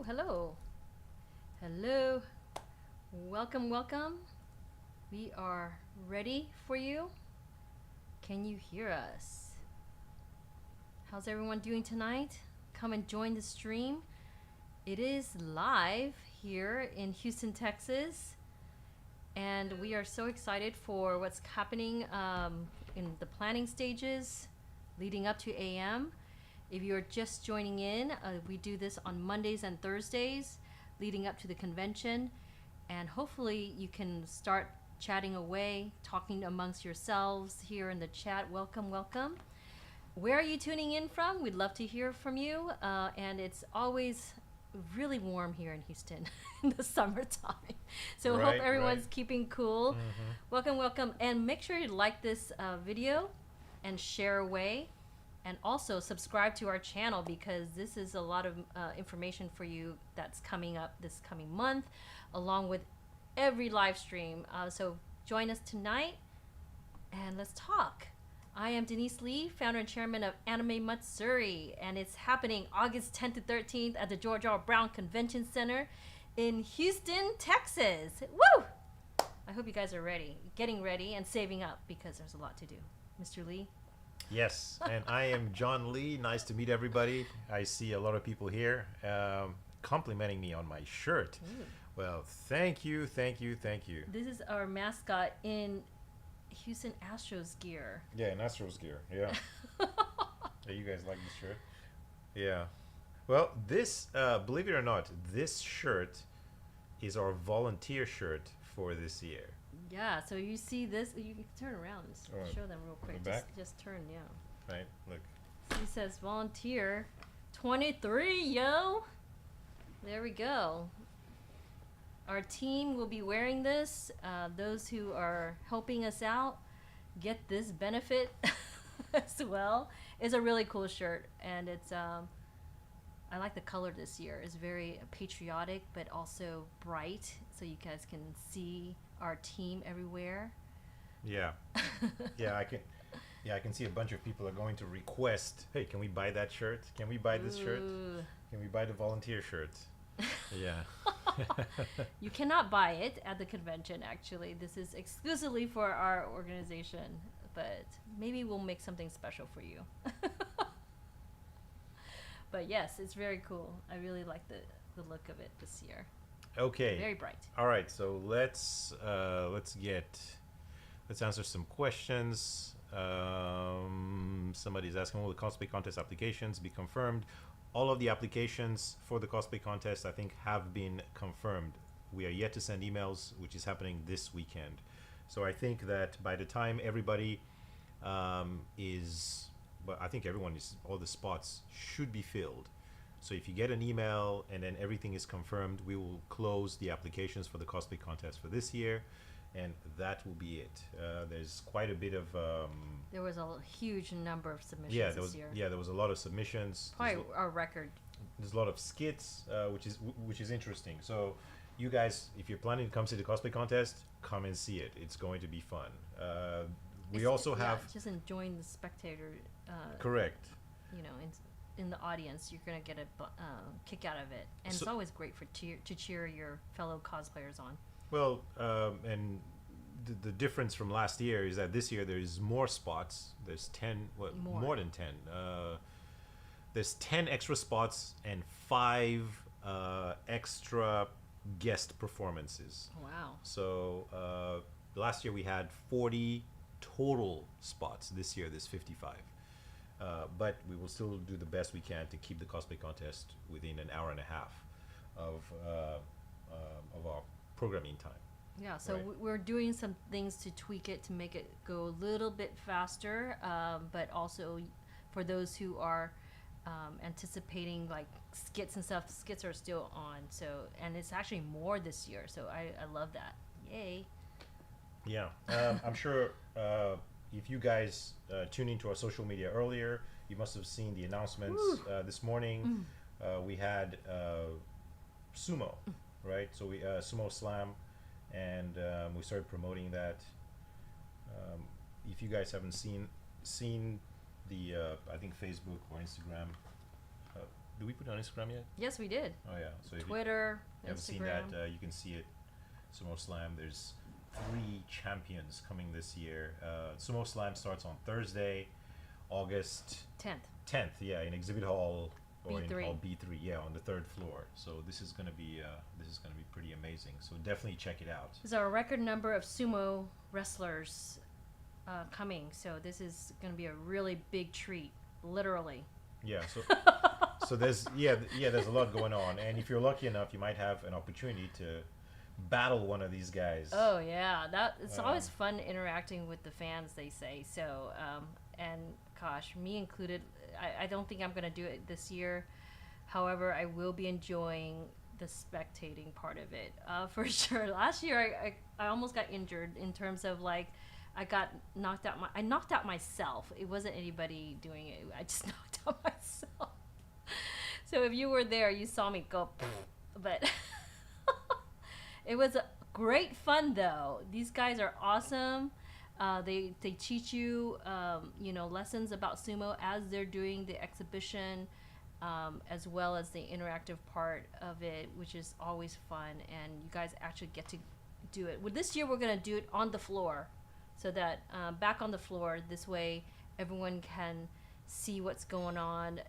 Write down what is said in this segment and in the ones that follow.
Hello. Hello. Welcome, welcome. We are ready for you. Can you hear us? How's everyone doing tonight? Come and join the stream. It is live here in Houston, Texas. And we are so excited for what's happening in the planning stages leading up to AM. If you're just joining in, we do this on Mondays and Thursdays leading up to the convention. And hopefully you can start chatting away, talking amongst yourselves here in the chat. Welcome, welcome. Where are you tuning in from? We'd love to hear from you. And it's always really warm here in Houston in the summertime. So hope everyone's keeping cool. Welcome, welcome. And make sure you like this video and share away. And also subscribe to our channel because this is a lot of information for you that's coming up this coming month, along with every live stream. So join us tonight and let's talk. I am Denise Lee, founder and chairman of Anime Matsuri, and it's happening August 10th to 13th at the George R. Brown Convention Center in Houston, Texas. Woo! I hope you guys are ready, getting ready and saving up because there's a lot to do. Mr. Lee? Yes, and I am John Lee. Nice to meet everybody. I see a lot of people here complimenting me on my shirt. Ooh. Well, thank you, thank you, thank you. This is our mascot in Houston Astros gear. Yeah, in Astros gear, yeah. Yeah, you guys like this shirt? Yeah. Well, this, believe it or not, this shirt is our volunteer shirt for this year. Yeah, so you see this, you can turn around and show them real quick. Just turn, yeah. Right, look. He says volunteer 23, yo. There we go. Our team will be wearing this. Those who are helping us out get this benefit as well. It's a really cool shirt, and it's I like the color this year. It's very patriotic, but also bright, so you guys can see our team everywhere. Yeah. Yeah, I can see a bunch of people are going to request, hey, can we buy that shirt? Can we buy this shirt? Can we buy the volunteer shirt? Yeah. You cannot buy it at the convention, actually. This is exclusively for our organization, but maybe we'll make something special for you. But yes, it's very cool. I really like the look of it this year. Okay. Very bright. All right, so let's answer some questions. Somebody's asking, will the cosplay contest applications be confirmed? All of the applications for the cosplay contest, I think, have been confirmed. We are yet to send emails, which is happening this weekend. So I think that by the time everybody but I think all the spots should be filled. So if you get an email and then everything is confirmed, we will close the applications for the cosplay contest for this year, and that will be it. There's quite a bit of there was a huge number of submissions this year. Yeah, there was a lot of submissions. Probably our record. There's a lot of skits, which is interesting. So you guys, if you're planning to come see the cosplay contest, come and see it. It's going to be fun. We also have just enjoying the spectator. Correct. You know, in the audience, you're gonna get a kick out of it, and it's always great to cheer your fellow cosplayers on. Well, and the difference from last year is that this year there's more spots. There's 10, more than 10. There's 10 extra spots and 5 extra guest performances. Wow. So last year we had 40 total spots. This year there's 55. But we will still do the best we can to keep the cosplay contest within an hour and a half of our programming time. Yeah, so we're doing some things to tweak it to make it go a little bit faster, but also for those who are anticipating like skits and stuff, skits are still on. So, and it's actually more this year, so I love that. Yay. Yeah, I'm sure if you guys tuned into our social media earlier, you must have seen the announcements this morning. We had Sumo, right? So we Sumo Slam, and we started promoting that. If you guys haven't seen the I think Facebook or Instagram Did we put it on Instagram yet? Yes, we did. Oh yeah. So if Twitter, you haven't seen Instagram. that, you can see it. Sumo Slam. There's 3 champions coming this year. Sumo Slam starts on Thursday, August 10th. 10th. Yeah, in Exhibit Hall or in B3. Hall B3. Yeah, on the 3rd floor. So this is gonna be pretty amazing. So definitely check it out. There's a record number of sumo wrestlers coming, so this is going to be a really big treat, literally. Yeah. So there's there's a lot going on, and if you're lucky enough, you might have an opportunity to battle one of these guys. Oh yeah, that it's always fun interacting with the fans. They say so, and gosh, me included. I don't think I'm gonna do it this year. However, I will be enjoying the spectating part of it for sure. Last year, I almost got injured in terms of like I got knocked out. I knocked out myself. It wasn't anybody doing it. I just knocked out myself. So if you were there, you saw me go, but. It was great fun though. These guys are awesome. They teach you lessons about sumo as they're doing the exhibition, as well as the interactive part of it, which is always fun. And you guys actually get to do it. Well, this year we're gonna do it on the floor, so that back on the floor. This way, everyone can see what's going on,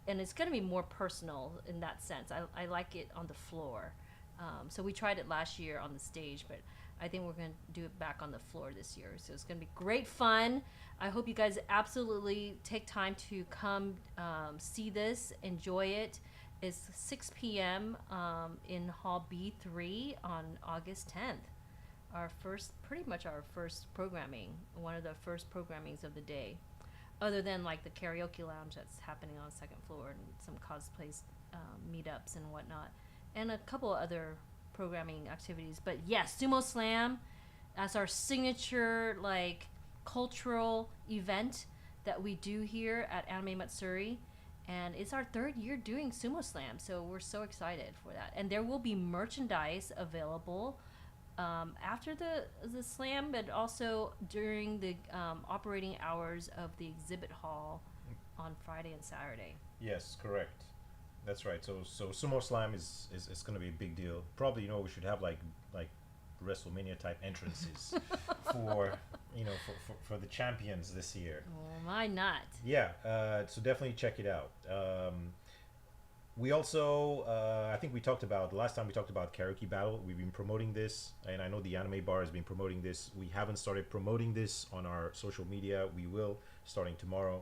and it's gonna be more personal in that sense. I like it on the floor. So we tried it last year on the stage, but I think we're going to do it back on the floor this year. So it's going to be great fun. I hope you guys absolutely take time to come see this, enjoy it. It's 6 p.m. In Hall B3 on August 10th. Pretty much our first programming, one of the first programmings of the day. Other than like the karaoke lounge that's happening on the second floor and some cosplays, meetups and whatnot. And a couple other programming activities. But yes, Sumo Slam as our signature like cultural event that we do here at Anime Matsuri. And it's our 3rd year doing Sumo Slam, so we're so excited for that. And there will be merchandise available after the slam, but also during the operating hours of the exhibit hall on Friday and Saturday. Yes, correct. That's right. So Sumo Slam is going to be a big deal. Probably, we should have like WrestleMania type entrances for for the champions this year. Well, why not? Yeah. So definitely check it out. We also, I think we talked about last time we talked about Karaoke Battle. We've been promoting this, and I know the Anime Bar has been promoting this. We haven't started promoting this on our social media. We will starting tomorrow.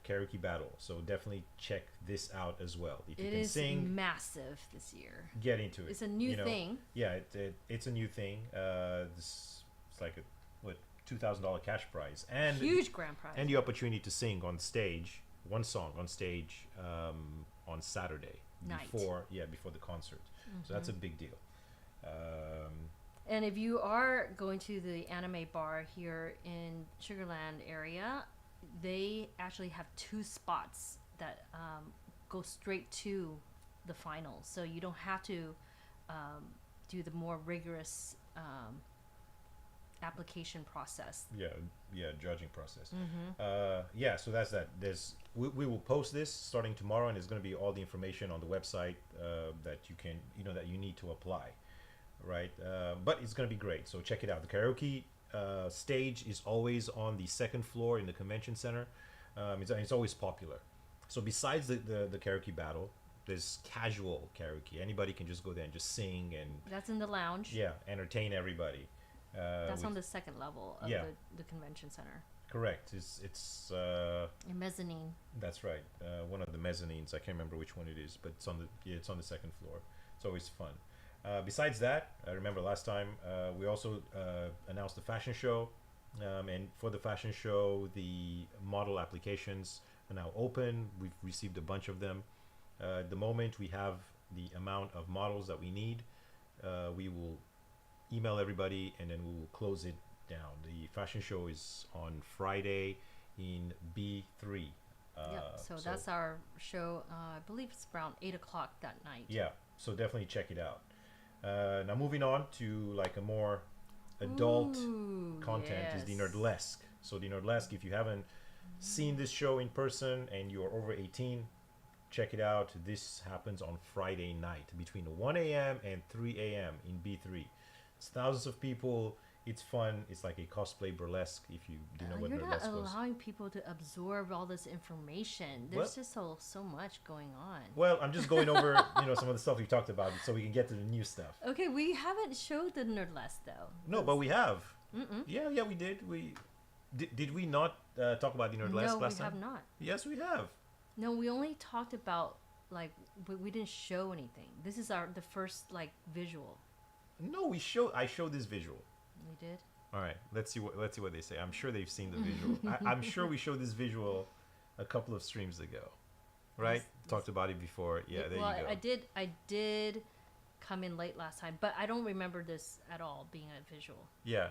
Karaoke Battle, so definitely check this out as well. If you can sing, it is massive this year. Get into it. It's a new thing. Yeah, it's a new thing. It's like a $2,000 cash prize and huge grand prize, and the opportunity to sing on stage, one song on stage on Saturday night before the concert. Mm-hmm. So that's a big deal. And if you are going to the Anime Bar here in Sugarland area, they actually have 2 spots that go straight to the finals, so you don't have to do the more rigorous application process. Judging process. Mm-hmm. So that's that. We will post this starting tomorrow, and there's going to be all the information on the website that you can that you need to apply, right? But it's going to be great, so check it out. The karaoke stage is always on the 2nd floor in the convention center. It's always popular. So besides the karaoke battle, there's casual karaoke. Anybody can just go there and just sing, and that's in the lounge. Yeah, entertain everybody. That's on the 2nd level of the convention center. Correct. It's a mezzanine. That's right. One of the mezzanines. I can't remember which one it is, but it's on the 2nd floor. It's always fun. Besides that, I remember last time we also announced the fashion show, and for the fashion show, the model applications are now open. We've received a bunch of them. At the moment, we have the amount of models that we need. We will email everybody, and then we will close it down. The fashion show is on Friday in B3. So that's our show. I believe it's around 8 o'clock that night. Yeah, so definitely check it out. Now moving on to like a more adult content is the Nerdlesque. So the Nerdlesque, if you haven't seen this show in person and you're over 18, check it out. This happens on Friday night between 1 a.m. and 3 a.m. in B3. It's thousands of people. It's fun. It's like a cosplay burlesque. If you do know what You're not Nerdlesque was. allowing people to absorb all this information. There's just so much going on. Well, I'm just going over some of the stuff we talked about so we can get to the new stuff. Okay, we haven't showed the Nerdlesque though. No, but we have. Yeah, we did. Did we not talk about the Nerdlesque last time? No, we have not. Yes, we have. No, we only talked about we didn't show anything. This is the first visual. No, I showed this visual. We did. All right, let's see what they say. I'm sure they've seen the visual. I'm sure we showed this visual a couple of streams ago, right? Yes. Talked about it before. Yeah, there you go. I did come in late last time, but I don't remember this at all being a visual. Yeah.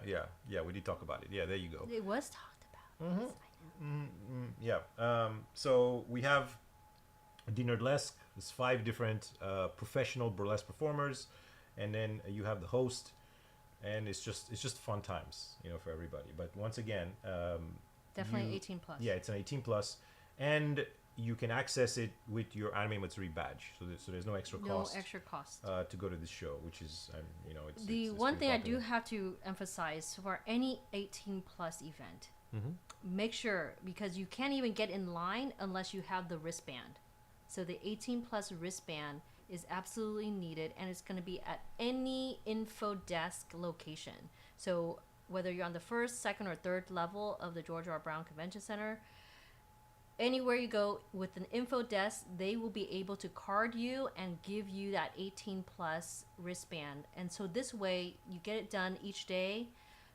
We did talk about it. Yeah, there you go. It was talked about. Yes, yeah. So we have the Nerdlesque. There's 5 different professional burlesque performers, and then you have the host. And it's just fun times, for everybody. But once again, definitely 18 plus. Yeah, it's an 18 plus, and you can access it with your Anime Matsuri badge. So there's no extra cost. No extra cost to go to this show, which is it's the one thing popular. I do have to emphasize for any 18 plus event. Make sure, because you can't even get in line unless you have the wristband. So the 18 plus wristband is absolutely needed, and it's going to be at any info desk location. So whether you're on the first, second, or third level of the George R. Brown Convention Center, anywhere you go with an info desk, they will be able to card you and give you that 18 plus wristband. And so this way you get it done each day,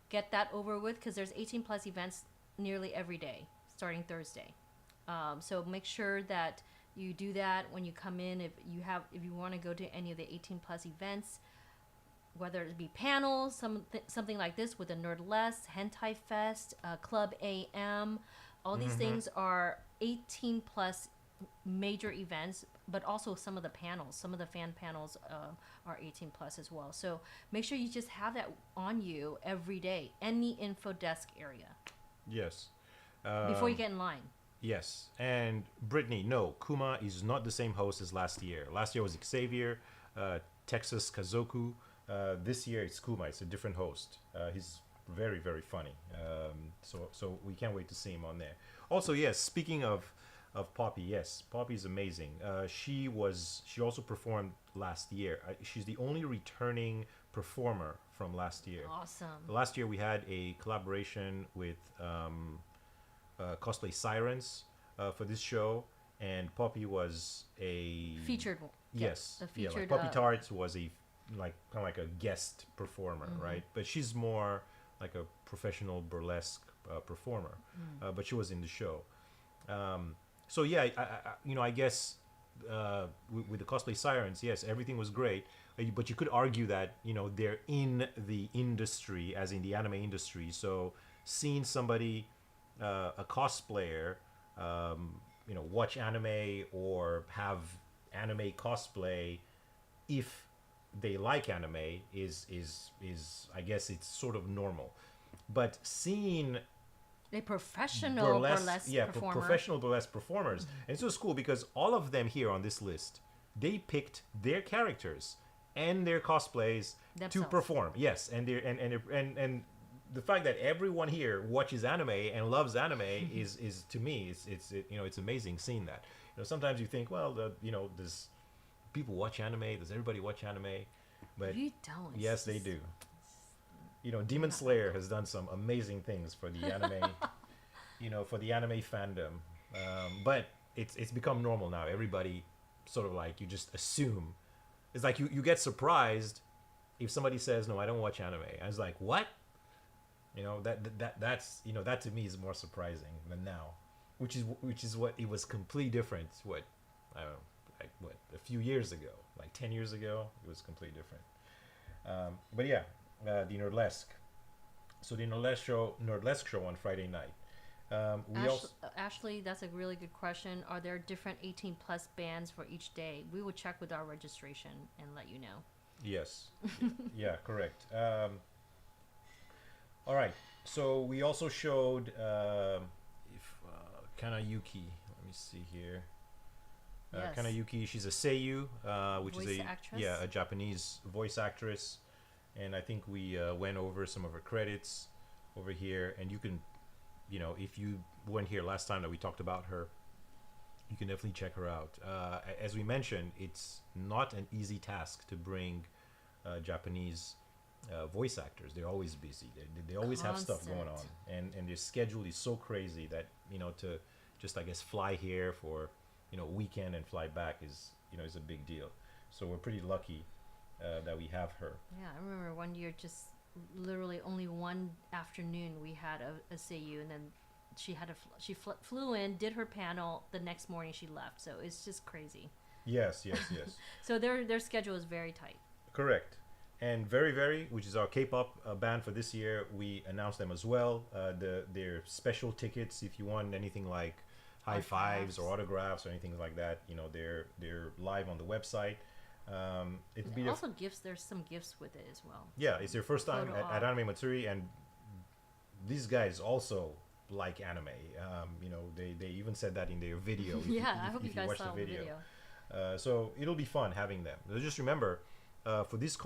get that over with, because there's 18 plus events nearly every day starting Thursday. So make sure that you do that when you come in. If you want to go to any of the 18 plus events, whether it be panels, something like this with a Nerdlesque, Hentai Fest, Club AM, all these things are 18 plus major events, but also some of the fan panels are 18 plus as well. So make sure you just have that on you every day, any info desk area. Yes. Before you get in line. Yes, and Brittany, no, Kuma is not the same host as last year. Last year was Xavier, Texas Kazoku. This year it's Kuma. It's a different host. He's very, very funny. So we can't wait to see him on there. Also, yes, speaking of Poppy, yes, Poppy's amazing. She also performed last year. She's the only returning performer from last year. Awesome. Last year we had a collaboration with Cosplay Sirens for this show, and Poppy was a featured one. Yes, the featured, like Poppy Tarts was a kind of like a guest performer, right? But she's more like a professional burlesque performer, but she was in the show. So yeah, I guess with the Cosplay Sirens, yes, everything was great, but you could argue that they're in the industry, as in the anime industry, so seeing somebody a cosplayer watch anime or have anime cosplay, if they like anime, is I guess it's sort of normal. But seeing a professional burlesque performer. Professional burlesque performers, and it's so cool because all of them here on this list, they picked their characters and their cosplays themselves to perform. Yes, and the fact that everyone here watches anime and loves anime is to me it's amazing seeing that. Sometimes you think, well, does people watch anime? Does everybody watch anime? But you don't. Yes, they do. Demon Slayer has done some amazing things for the anime, for the anime fandom. But it's become normal now. Everybody sort of like, you just assume. It's like you get surprised if somebody says, no, I don't watch anime. I was like, what? That's that to me is more surprising than now, which is what it was completely different. What I don't know, like a few years ago, like 10 years ago, it was completely different. But yeah, the Nerdlesque. So the Nerdlesque show on Friday night. Ashley, that's a really good question. Are there different 18 plus bands for each day? We will check with our registration and let you know. Yes. Yeah, correct. All right. So we also showed Kanayuki. Let me see here. Yes. Kanayuki, she's a seiyu, which Voice is actress? a Japanese voice actress, and I think we went over some of her credits over here, and you can, if you weren't here last time that we talked about her, you can definitely check her out. As we mentioned, it's not an easy task to bring Japanese voice actors. They're always busy. They always have stuff going on, Constant. and their schedule is so crazy that to just, I guess, fly here for a weekend and fly back is a big deal. So we're pretty lucky that we have her. Yeah, I remember one year, just literally only one afternoon we had a Seiyu, and then she flew in, did her panel. The next morning she left. So it's just crazy. Yes, yes, yes. So their schedule is very tight. Correct. And Very Very, which is our K-pop band for this year, we announced them as well. Their special tickets, if you want anything like high fives or autographs or anything like that, they're live on the website. It'd be Also gifts. There's some gifts with it as well. yeah, it's their first time Photo at op. Anime Matsuri, and these guys also like anime. They even said that in their video. Yeah, I hope you guys watch saw the video. So it'll be fun having them. Just remember, for this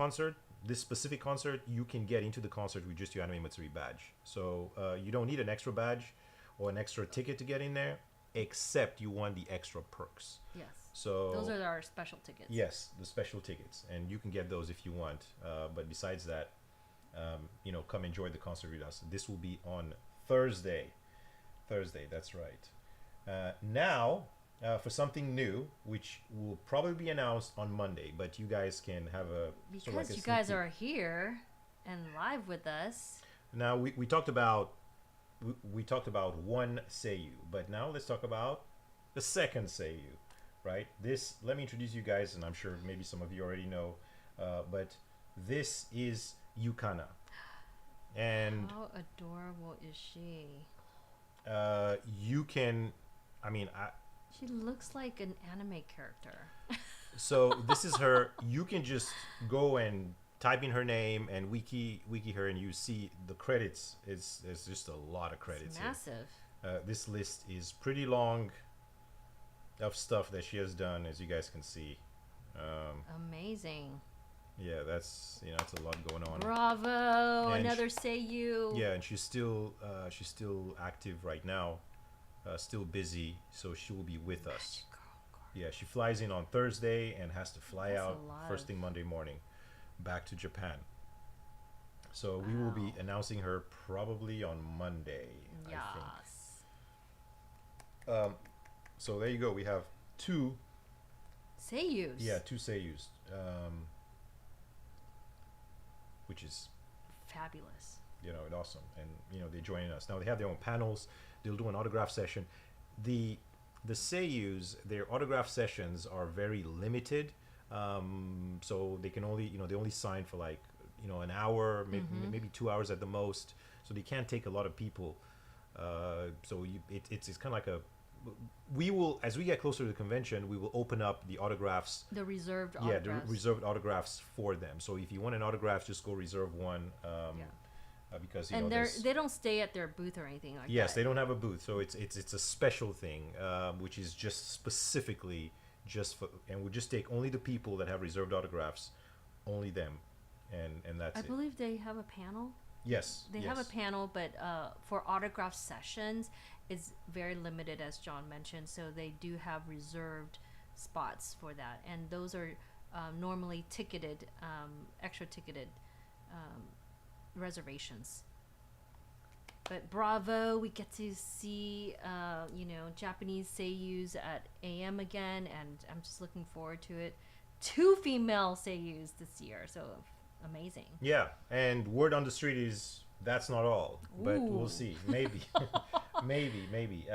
specific concert, you can get into the concert with just your Anime Matsuri badge. So you don't need an extra badge or an extra ticket to get in there, except you want the extra perks. Yes. So Those are our special tickets. yes, the special tickets, and you can get those if you want. But besides that, come enjoy the concert with us. This will be on Thursday. Thursday, that's right. Now, for something new, which will probably be announced on Monday, but you guys can have a Because sort of like a you sneak guys peek. are here and live with us. Now we talked about we talked about one Seiyu, but now let's talk about the second Seiyu, right? This, let me introduce you guys, and I'm sure maybe some of you already know, but this is Yukana, and How adorable is she? you can, I mean, She looks like an anime character. so this is her. You can just go and type in her name and wiki her, and you see the credits. It's just a lot of credits. It's here. massive. This list is pretty long of stuff that she has done, as you guys can see. Amazing. Yeah, that's that's a lot going on. Bravo! And Another Seiyu. Yeah, and she's still active right now, still busy, so she will be with us. Yeah, she flies in on Thursday and has to fly That's a out lot first of- thing Monday morning back to Japan. So we will be Wow. announcing her probably on Monday, I Yes. think. So there you go. We have two Seiyus. two seiyus, which is Fabulous. awesome, and they're joining us now. They have their own panels. They'll do an autograph session. The seiyus, their autograph sessions are very limited, so they can only they only sign for like an hour, maybe 2 hours at the most, so they can't take a lot of people. So it's kind of like a, we will, as we get closer to the convention, we will open up the autographs. The reserved Yeah, autographs. the reserved autographs for them. So if you want an autograph, just go reserve one. Because And there's- they don't stay at their booth or anything like that. yes, they don't have a booth, so it's a special thing, which is just specifically just for, and we just take only the people that have reserved autographs, only them, and that's I it. believe they have a panel. Yes, They have a panel, but for autograph sessions, it's very limited, as John mentioned. So they do have reserved spots for that, and those are normally ticketed, extra ticketed reservations. But bravo, we get to see Japanese seiyus at AM again, and I'm just looking forward to it. 2 female seiyus this year, so amazing. Yeah, and word on the street is that's not all, but Ooh. we'll see. Maybe, maybe.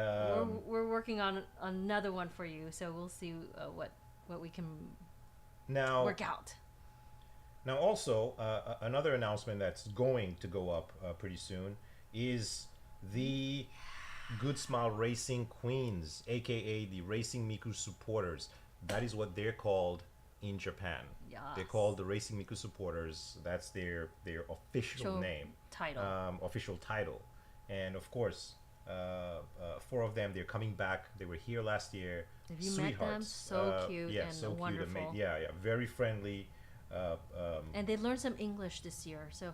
We're working on another one for you, so we'll see what we can Now, work out. Now, also, another announcement that's going to go up pretty soon is the Good Smile Racing Queens, aka the Racing Miku supporters. That is what they're called in Japan. Yes. They're called the Racing Miku supporters. That's their official Show name, title. official title, and of course, 4 of them. They're coming back. They were here last year. Have you met them? So cute Yeah, and so wonderful. cute. Yeah, very friendly. And they learned some English this year, so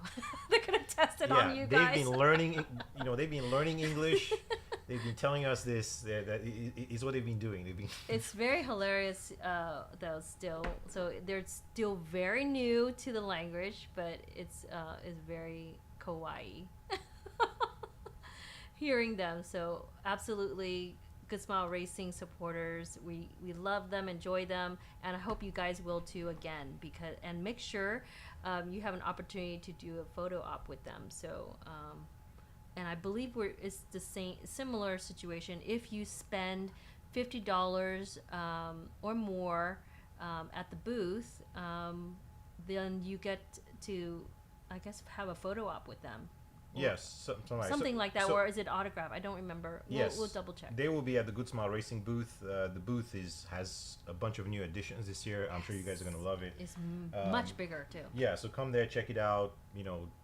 they're gonna test it Yeah, on you guys. they've been learning. They've been learning English. They've been telling us this. That is what they've been doing. They've been. It's very hilarious, though. Still, so they're still very new to the language, but it's very kawaii. Hearing them, so absolutely, Good Smile Racing supporters. We love them, enjoy them, and I hope you guys will too again. And make sure you have an opportunity to do a photo op with them. So. And I believe it's the similar situation. If you spend $50 or more at the booth, then you get to, I guess, have a photo op with them. Yes, Something like that, or is it autograph? I don't remember. Yes, we'll double check. They will be at the Good Smile Racing booth. The booth has a bunch of new additions this year. I'm sure you guys are gonna love it. It's much bigger too. Yeah, so come there, check it out.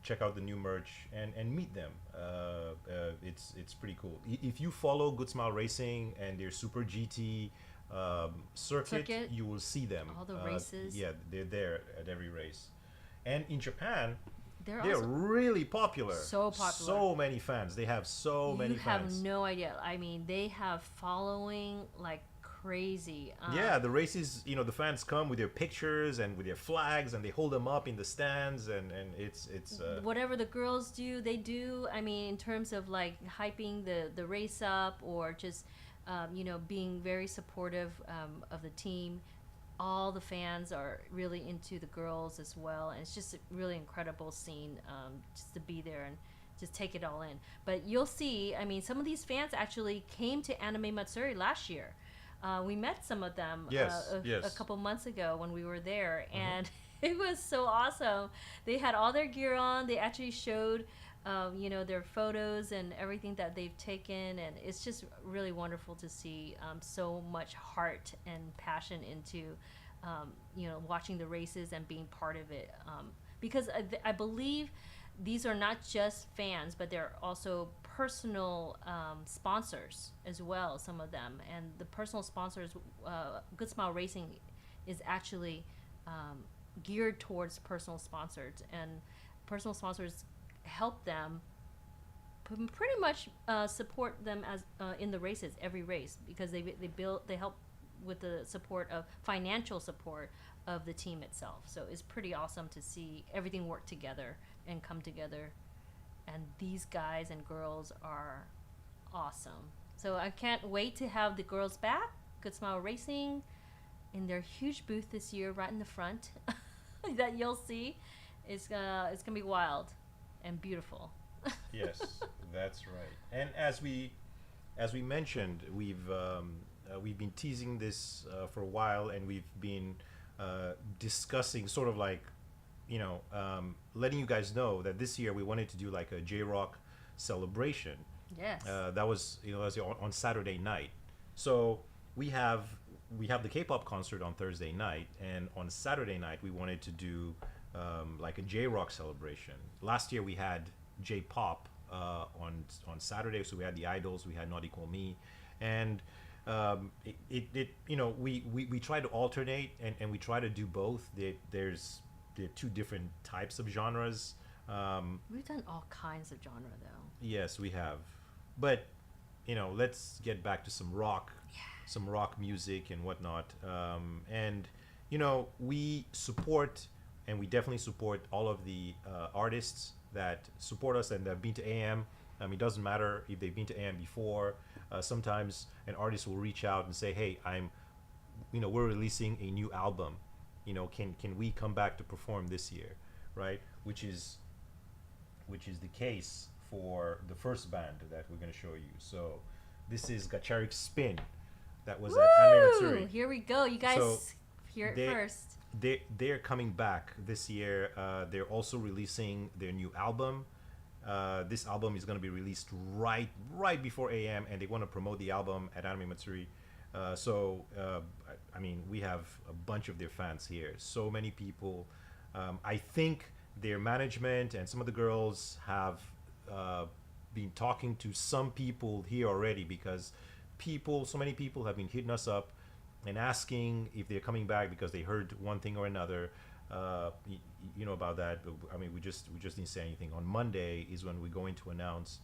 Check out the new merch and meet them. It's pretty cool. If you follow Good Smile Racing and their Super GT circuit, you will see them. All the races. Yeah, they're there at every race. And in Japan, They're really popular. So popular. So many fans. They have many fans. You have no idea. I mean, they have following like crazy. Yeah, the races, the fans come with their pictures and with their flags, and they hold them up in the stands, and it's whatever the girls do, they do. I mean, in terms of like hyping the race up, or just being very supportive of the team. All the fans are really into the girls as well, and it's just a really incredible scene just to be there and just take it all in. But you'll see, I mean, some of these fans actually came to Anime Matsuri last year. We met some of them a couple months ago when we were there, and it was so awesome. They had all their gear on. They actually showed their photos and everything that they've taken, and it's just really wonderful to see so much heart and passion into watching the races and being part of it, because I believe these are not just fans, but they're also personal sponsors as well, some of them. And the personal sponsors, Good Smile Racing is actually geared towards personal sponsors, and personal sponsors help them pretty much support them as in the races, every race, because they help with the financial support of the team itself. So it's pretty awesome to see everything work together and come together, and these guys and girls are awesome. So I can't wait to have the girls back, Good Smile Racing, in their huge booth this year right in the front that you'll see. It's gonna be wild and beautiful. Yes, that's right. And as we mentioned, we've been teasing this for a while, and we've been discussing, sort of like, letting you guys know that this year we wanted to do like a J-Rock celebration. Yes. That was on Saturday night. So we have the K-pop concert on Thursday night, and on Saturday night we wanted to do like a J-Rock celebration. Last year we had J-pop on Saturday, so we had the Idols, we had Not Equal Me, and we try to alternate, and we try to do both. There are two different types of genres. We've done all kinds of genre though. Yes, we have, but let's get back to some rock. Some rock music and whatnot, and we support, and we definitely support all of the artists that support us and that have been to AM. It doesn't matter if they've been to AM before. Sometimes an artist will reach out and say, "Hey, we're releasing a new album. Can we come back to perform this year?" Right? Which is the case for the first band that we're going to show you. So this is Gacharic Spin. That was at Anime Matsuri. Here we go. You guys hear it first. They're coming back this year. They're also releasing their new album. This album is going to be released right before AM, and they want to promote the album at Anime Matsuri. We have a bunch of their fans here. So many people. I think their management and some of the girls have been talking to some people here already because so many people have been hitting us up and asking if they're coming back because they heard one thing or another. You know about that. But, I mean, we just didn't say anything. On Monday is when we're going to announce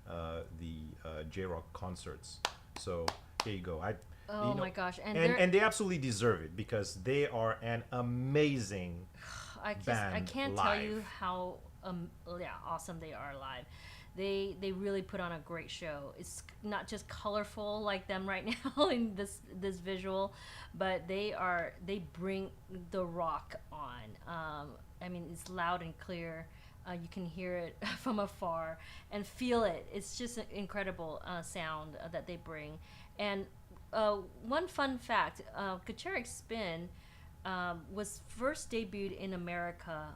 the J-Rock concerts. So here you go. Oh my gosh! And they absolutely deserve it because they are an amazing band. I can't live. tell you how awesome they are live. They really put on a great show. It's not just colorful like them right now in this visual, but they bring the rock on. I mean, it's loud and clear. You can hear it from afar and feel it. It's just an incredible sound that they bring. And one fun fact: Karaoke Spin was first debuted in America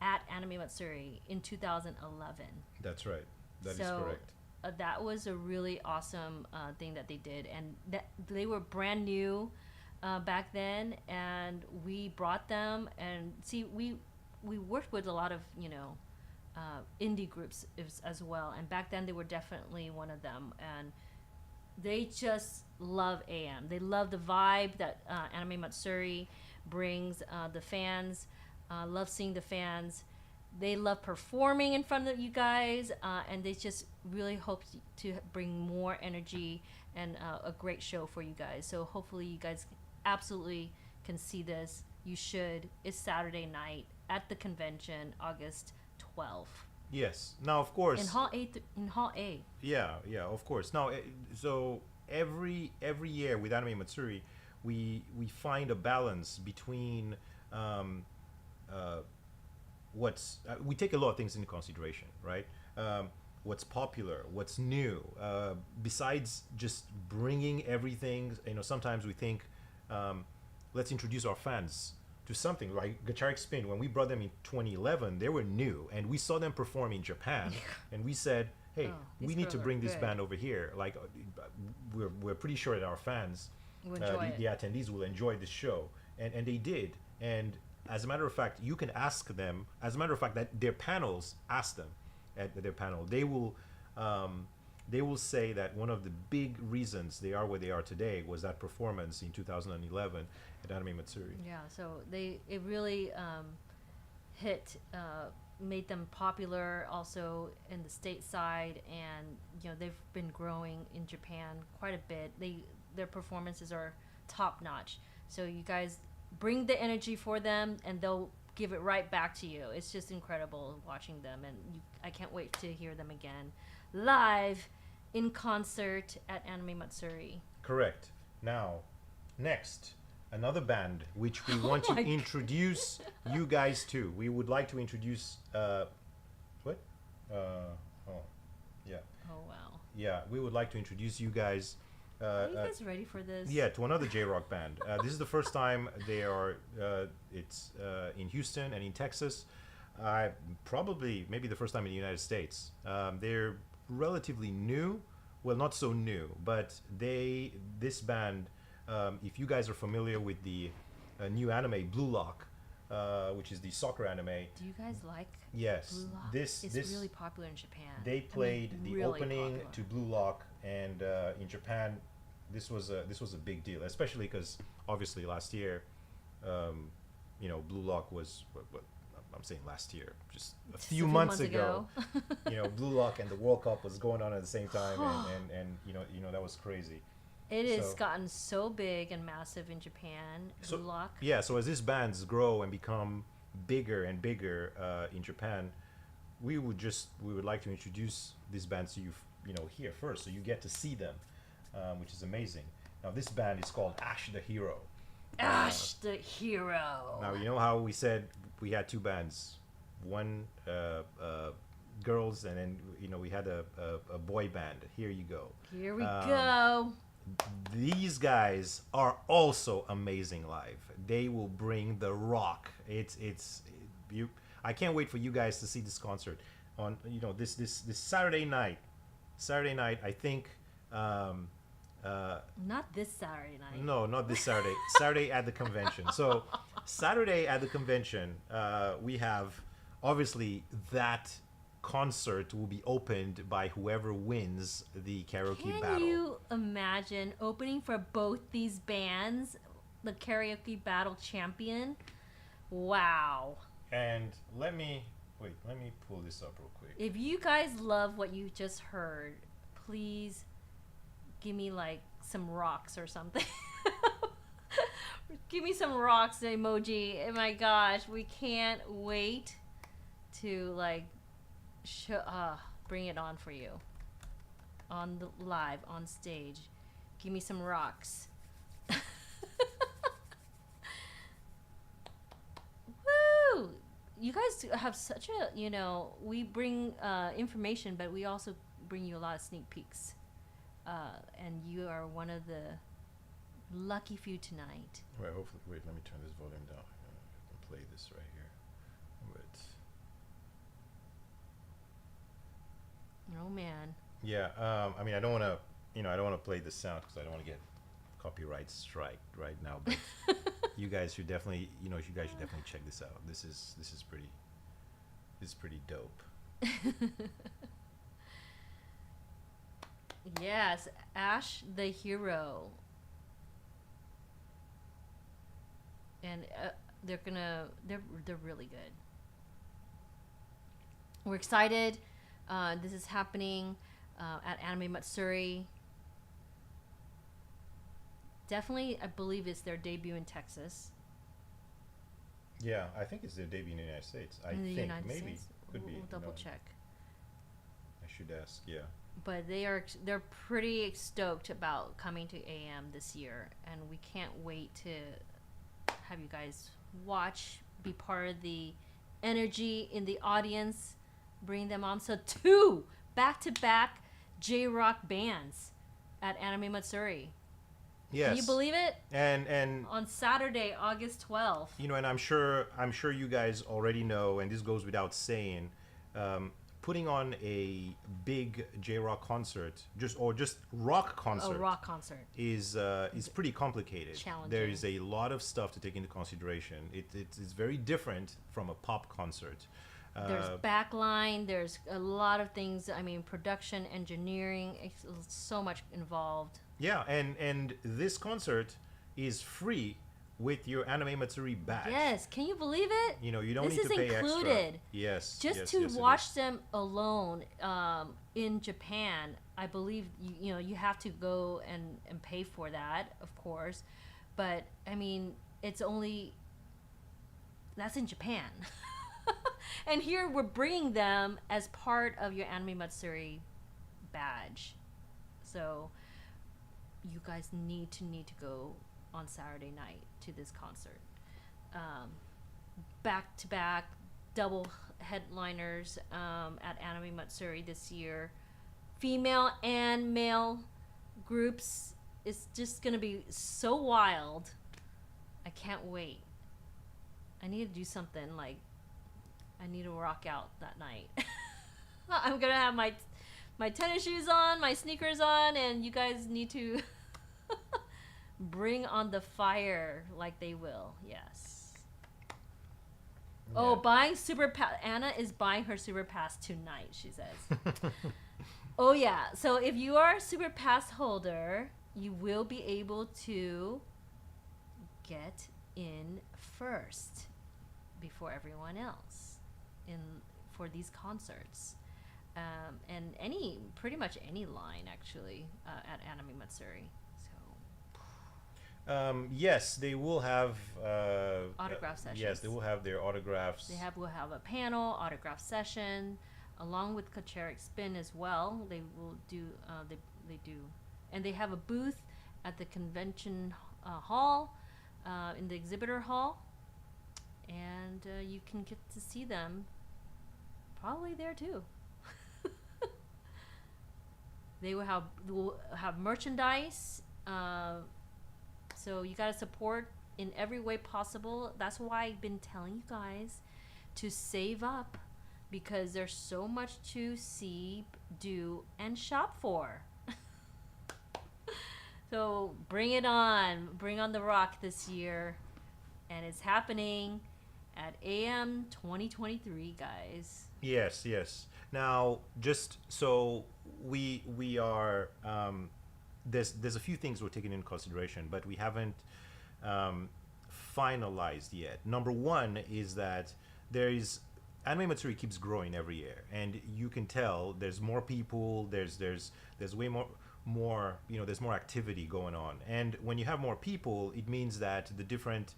at Anime Matsuri in 2011. That's right. That is correct. That was a really awesome thing that they did, and that they were brand new back then, and we brought them. And see, we worked with a lot of indie groups as well, and back then they were definitely one of them, and they just love AM. They love the vibe that Anime Matsuri brings. The fans love seeing the fans. They love performing in front of you guys, and they just really hope to bring more energy and a great show for you guys. So hopefully you guys absolutely can see this. You should. It's Saturday night at the convention, August 12th. Yes. Now, of course. In Hall A. In Hall A. Yeah, of course. Now, so every year with Anime Matsuri, we find a balance between we take a lot of things into consideration, right? What's popular, what's new. Besides just bringing everything, sometimes we think, let's introduce our fans to something like Karaoke Spin. When we brought them in 2011, they were new, and we saw them perform in Japan, and we said, hey, we need to bring this band over here. Like, we're pretty sure that our fans, the attendees, will enjoy this show, and they did. And as a matter of fact, you can ask them. As a matter of fact, that their panels, ask them at their panel. They will say that one of the big reasons they are where they are today was that performance in 2011 at Anime Matsuri. Yeah, so it really made them popular also in the stateside, and they've been growing in Japan quite a bit. Their performances are top notch. So you guys bring the energy for them, and they'll give it right back to you. It's just incredible watching them, and I can't wait to hear them again live in concert at Anime Matsuri. Correct. Now, next, another band which we want to introduce you guys to. We would like to introduce what? Yeah. Oh wow. Yeah, we would like to introduce you guys. Are you guys ready for this? Yeah, to another J-Rock band. This is the first time they are. It's in Houston and in Texas. Maybe the first time in the United States. They're relatively new. Well, not so new, but this band. If you guys are familiar with the new anime Blue Lock, which is the soccer anime. Do you guys like? Yes. Blue Lock? This really popular in Japan. They played the really opening popular. to Blue Lock, and in Japan, this was a big deal, especially because obviously last year, Blue Lock was what I'm saying last year, just a few months ago. Blue Lock and the World Cup was going on at the same time, and that was crazy. It has gotten so big and massive in Japan. Blue Lock. Yeah, so as these bands grow and become bigger and bigger in Japan, we would like to introduce these bands to you, here first, so you get to see them, which is amazing. Now, this band is called Ash the Hero. Ash the Hero. Now, you know how we said we had two bands, one girls, and then we had a boy band. Here you go. Here we go. These guys are also amazing live. They will bring the rock. I can't wait for you guys to see this concert on this Saturday night. I think. Not this Saturday night. No, not this Saturday. Saturday at the convention. So Saturday at the convention, we have obviously that concert will be opened by whoever wins the karaoke Can battle. you imagine opening for both these bands, the karaoke battle champion? Wow. And let me pull this up real quick. If you guys love what you just heard, please give me like some rocks or something. Give me some rocks emoji. Oh my gosh, we can't wait to like bring it on for you on the live on stage. Give me some rocks. Woo! You guys have such a, we bring information, but we also bring you a lot of sneak peeks. And you are one of the lucky few tonight. Right, hopefully, wait, let me turn this volume down. I can play this right here. But Oh man. yeah, I mean, I don't want to play this sound because I don't want to get copyright strike right now. But you guys should definitely, check this out. This is pretty dope. Yes, Ash the Hero. And they're really good. We're excited. This is happening at Anime Matsuri. Definitely, I believe it's their debut in Texas. Yeah, I think it's their debut in the United States. I In the think United maybe States? could be. We'll double check. I should ask. Yeah. But they're pretty stoked about coming to AM this year, and we can't wait to have you guys watch, be part of the energy in the audience, bring them on. So 2 back-to-back J-Rock bands at Anime Matsuri. Yes. Can you believe it? And on Saturday, August 12th. And I'm sure you guys already know, and this goes without saying, putting on a big J-Rock concert, just rock concert. A rock concert is pretty complicated. Challenging. There is a lot of stuff to take into consideration. It's very different from a pop concert. There's backline. There's a lot of things. I mean, production, engineering. It's so much involved. Yeah, and this concert is free with your Anime Matsuri badge. Yes, can you believe it? You don't this need to pay is extra. included. Yes. Just yes, to yes, watch them alone in Japan, I believe you have to go and pay for that, of course. But I mean, that's in Japan. And here we're bringing them as part of your Anime Matsuri badge. So you guys need to go on Saturday night to this concert. Back to back double headliners at Anime Matsuri this year. Female and male groups. It's just gonna be so wild. I can't wait. I need to do something like I need to rock out that night. I'm gonna have my tennis shoes on, my sneakers on, and you guys need to bring on the fire like they will. Yes. Yeah. Oh, buying Super Pass. Anna is buying her Super Pass tonight, she says. Oh, yeah. So if you are a Super Pass holder, you will be able to get in first before everyone else for these concerts. And pretty much any line, actually, at Anime Matsuri. Yes, they will have autograph sessions. Yes, they will have their autographs. Will have a panel, autograph session, along with Kacheric Spin as well. They will do. They do, and they have a booth at the convention hall, in the exhibitor hall, and you can get to see them. Probably there too. They will have merchandise. So you got to support in every way possible. That's why I've been telling you guys to save up, because there's so much to see, do, and shop for. So bring it on. Bring on the rock this year. And it's happening at AM2023, guys. Yes, yes. Now, just so we are there's a few things we're taking into consideration, but we haven't um, finalized yet. Number one is that there is anime matsuri keeps growing every year, and you can tell there's more people. There's way more there's more activity going on, and when you have more people, it means that the different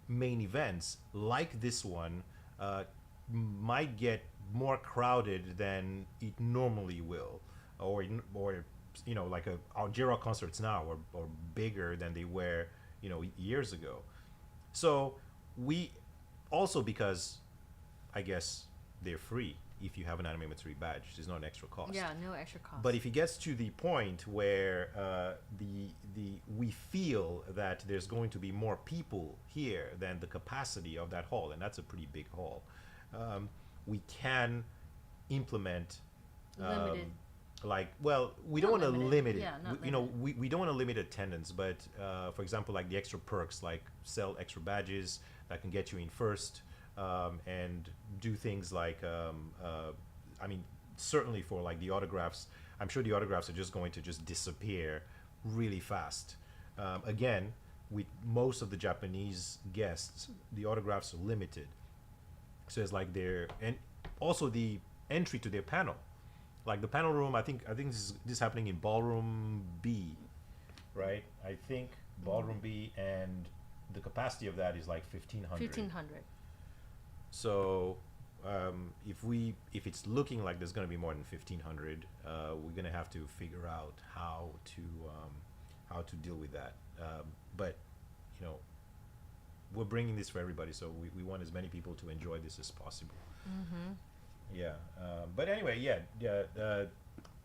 main events like this one uh, might get more crowded than it normally will, or like our J-Rock concerts now are bigger than they were years ago. So we also, because I guess they're free if you have an Anime Matsuri badge, there's not an extra cost. Yeah, no extra cost. But if it gets to the point where the we feel that there's going to be more people here than the capacity of that hall, and that's a pretty big hall, we can implement Limited. we don't want to limited. limit it. Yeah, not We don't want to limit attendance, but for example, like the extra perks, like sell extra badges that can get you in first, and do things like I mean, certainly for like the autographs, I'm sure the autographs are just going to just disappear really fast. Again, with most of the Japanese guests, the autographs are limited. So it's like and also the entry to their panel, like the panel room. I think this is happening in ballroom B, right? I think ballroom B, and the capacity of that is like 1,500. 1,500. So if it's looking like there's going to be more than 1,500, we're going to have to figure out how to deal with that. But you know, we're bringing this for everybody, so we want as many people to enjoy this as possible. Mm-hmm. Yeah. But anyway, yeah.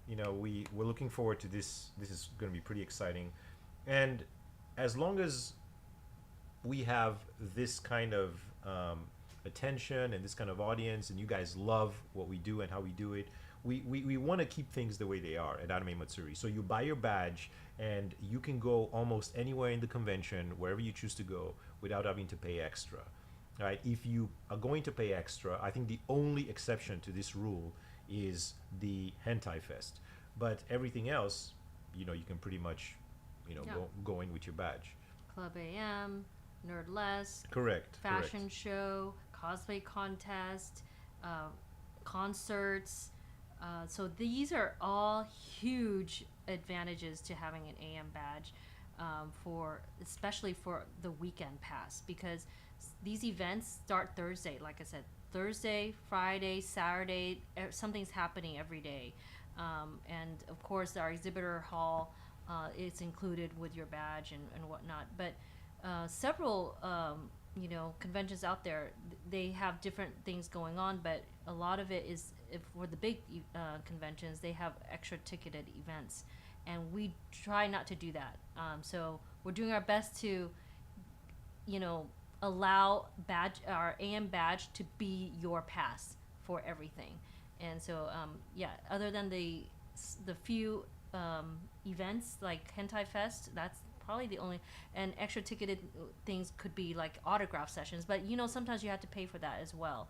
We're looking forward to this. This is going to be pretty exciting, and as long as we have this kind of attention and this kind of audience, and you guys love what we do and how we do it, we want to keep things the way they are at Anime Matsuri. So you buy your badge and you can go almost anywhere in the convention, wherever you choose to go, without having to pay extra. Right? If you are going to pay extra, I think the only exception to this rule is the Hentai Fest. But everything else, you can pretty much, Yeah. go in with your badge. Club AM, Nerdlesque, Correct. fashion show, cosplay contest, concerts. So these are all huge advantages to having an AM badge, especially for the weekend pass, because these events start Thursday. Like I said, Thursday, Friday, Saturday, something's happening every day, and of course our exhibitor hall is included with your badge and whatnot. But several conventions out there, they have different things going on, but a lot of it is, if for the big conventions, they have extra ticketed events, and we try not to do that. So we're doing our best to allow our AM badge to be your pass for everything. And so other than the few events like Hentai Fest, that's probably the only, and extra ticketed things could be like autograph sessions, but sometimes you have to pay for that as well,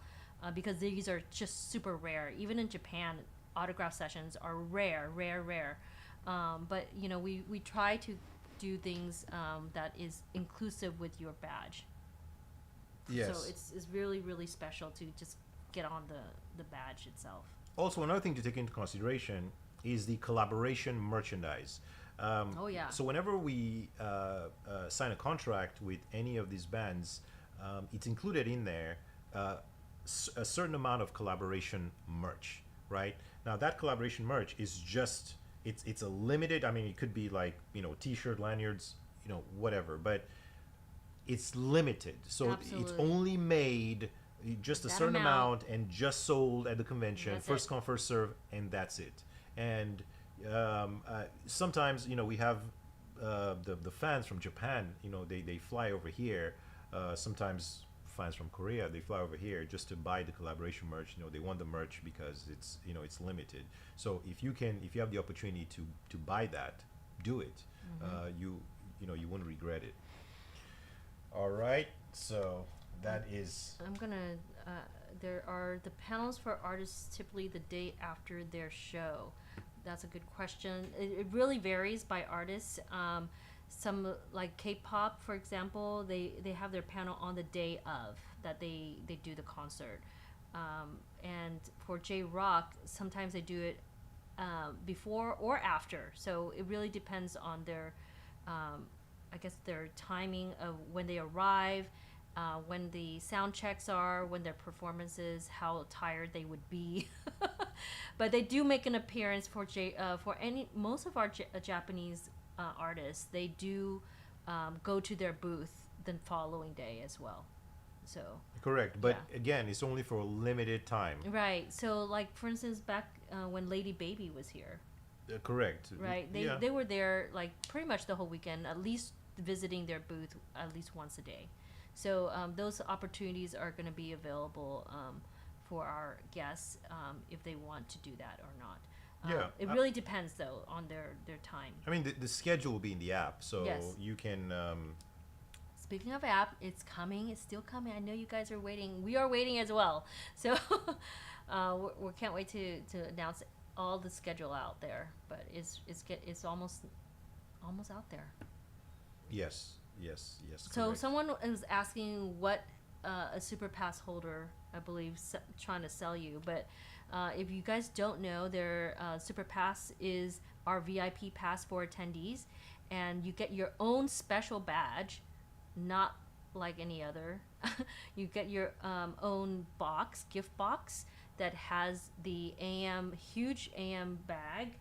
because these are just super rare. Even in Japan, autograph sessions are rare. But we try to do things that is inclusive with your badge. Yes. So it's really, really special to just get on the badge itself. Also, another thing to take into consideration is the collaboration merchandise. Oh yeah. So whenever we sign a contract with any of these bands, it's included in there a certain amount of collaboration merch, right? Now that collaboration merch is just it's a limited. I mean, it could be like T-shirt, lanyards, whatever, but it's limited. So Absolutely. it's only made just a That certain amount. amount and just sold at the convention. That's First it. come, first serve, and that's it. And sometimes we have the fans from Japan. They fly over here. Sometimes fans from Korea, they fly over here just to buy the collaboration merch. They want the merch because it's limited. So if you have the opportunity to buy that, do it. Mm-hmm. You wouldn't regret it. All right, so that is. I'm gonna there are the panels for artists typically the day after their show. That's a good question. It really varies by artists. Some like K-pop, for example, they have their panel on the day of that they do the concert. And for J-Rock, sometimes they do it before or after. So it really depends on their, I guess, their timing of when they arrive, when the sound checks are, when their performances, how tired they would be. But they do make an appearance for most of our Japanese artists. They do go to their booth the following day as well. So Correct, but yeah. again, it's only for a limited time. Right. So like for instance, back when Lady Baby was here, Correct. right? They Yeah. they were there like pretty much the whole weekend, at least visiting their booth at least once a day. So those opportunities are going to be available for our guests if they want to do that or not. Yeah, It really depends though on their time. I mean, the schedule will be in the app, so Yes. you can. Speaking of app, it's coming. It's still coming. I know you guys are waiting. We are waiting as well. So we can't wait to announce all the schedule out there. But it's almost out there. Yes, yes, yes. So Correct. someone was asking what a super pass holder, I believe, trying to sell you. But if you guys don't know, their super pass is our VIP pass for attendees, and you get your own special badge, not like any other. You get your own gift box that has the huge AM bag,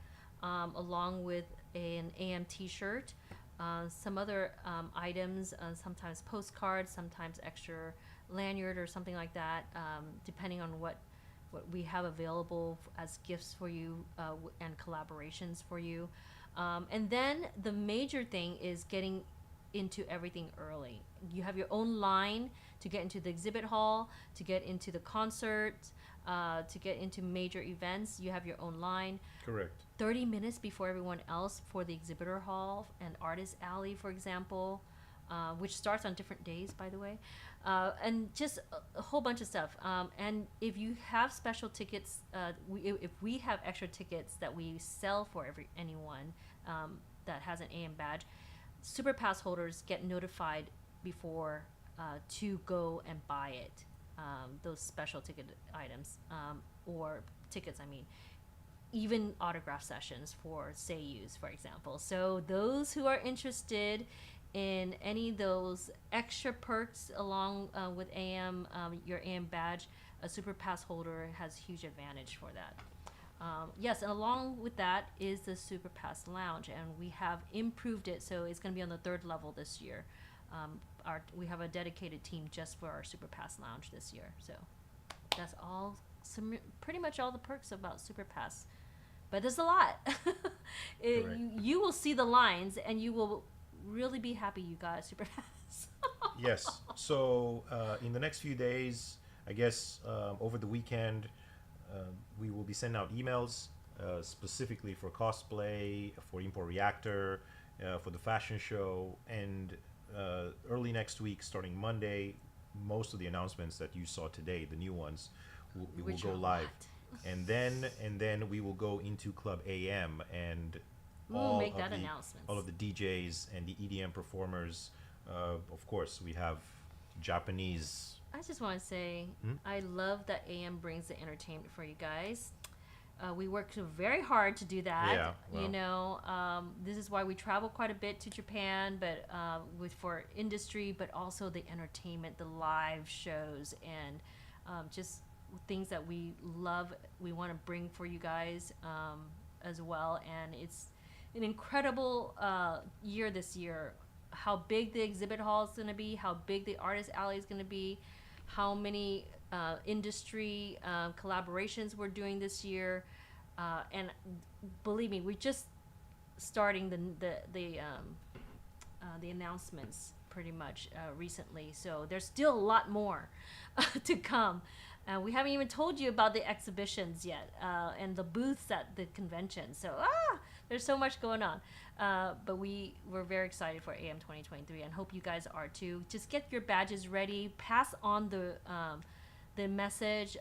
along with an AM T-shirt. Some other items, sometimes postcards, sometimes extra lanyard or something like that, depending on what we have available as gifts for you and collaborations for you. And then the major thing is getting into everything early. You have your own line to get into the exhibit hall, to get into the concert, to get into major events. You have your own line. Correct. 30 minutes before everyone else for the exhibitor hall and artist alley, for example, which starts on different days, by the way, and just a whole bunch of stuff. And if you have special tickets, if we have extra tickets that we sell for anyone that has an AM badge, Super Pass holders get notified before to go and buy it, those special ticket items, or tickets, I mean. Even autograph sessions for Seiyus, for example. So those who are interested in any of those extra perks along with AM, your AM badge, a Super Pass holder has huge advantage for that. Yes, and along with that is the Super Pass Lounge, and we have improved it, so it's going to be on the 3rd level this year. We have a dedicated team just for our Super Pass Lounge this year. So that's pretty much all the perks about Super Pass. But there's a lot. You will see the lines, and you will really be happy you got a Super Pass. Yes. So in the next few days, I guess over the weekend, we will be sending out emails specifically for cosplay, for Import Reactor, for the fashion show, and early next week, starting Monday, most of the announcements that you saw today, the new ones, will go live. And then we will go into Club AM, and all of the DJs and the EDM performers. Of course, we have Japanese. I just want to say, I love that AM brings the entertainment for you guys. We work very hard to do that. Yeah, well. You know, this is why we travel quite a bit to Japan, but for industry, but also the entertainment, the live shows, and just things that we love. We want to bring for you guys as well, and it's an incredible year this year. How big the exhibit hall is going to be, how big the artist alley is going to be, how many industry collaborations we're doing this year, and believe me, we're just starting the announcements pretty much recently. So there's still a lot more to come. We haven't even told you about the exhibitions yet and the booths at the convention. So there's so much going on. But we're very excited for AM2023 and hope you guys are too. Just get your badges ready. Pass on the message.